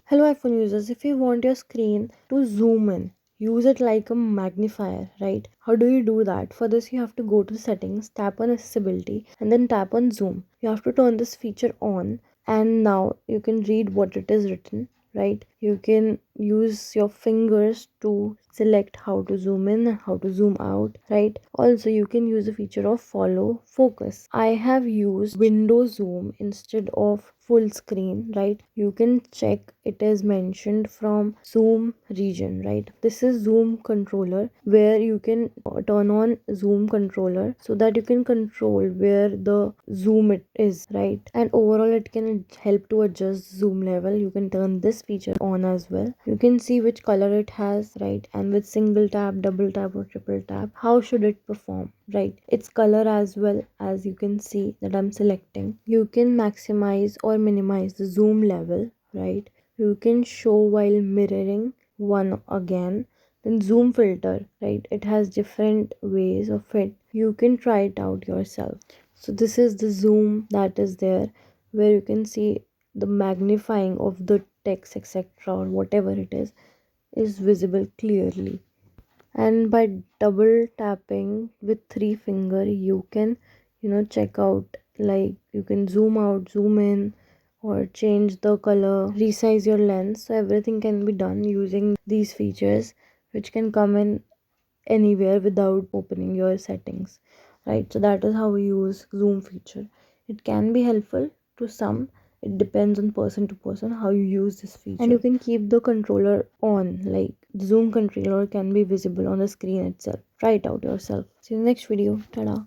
Hello iPhone users, if you want your screen to zoom in, use it like a magnifier, right? How do you do that? For this you have to go to settings, tap on accessibility and then tap on zoom. You have to turn this feature on and now you can read what it is written, right? You can use your fingers to select how to zoom in and how to zoom out, right? Also you can use the feature of follow focus. I have used window zoom instead of full screen, right? You can check it is mentioned from zoom region, right? This is zoom controller where you can turn on zoom controller so that you can control where the zoom it is, right? And overall it can help to adjust zoom level. You can turn this feature on as well. You can see which color it has, right? And with single tap, double tap or triple tap, how should it perform, right? Its color as well, as you can see that I'm selecting. You can maximize or minimize the zoom level, right? You can show while mirroring one again. Then zoom filter, right? It has different ways of it. You can try it out yourself. So this is the zoom that is there, where you can see the magnifying of the text, etc., or whatever it is visible clearly. And by double tapping with three finger you can check out, like you can zoom out, zoom in, or change the color, resize your lens. So everything can be done using these features, which can come in anywhere without opening your settings, right? So that is how we use zoom feature. It can be helpful to some. It depends on person to person how you use this feature. And you can keep the controller on, like the zoom controller can be visible on the screen itself. Try it out yourself. See you in the next video. Ta-da.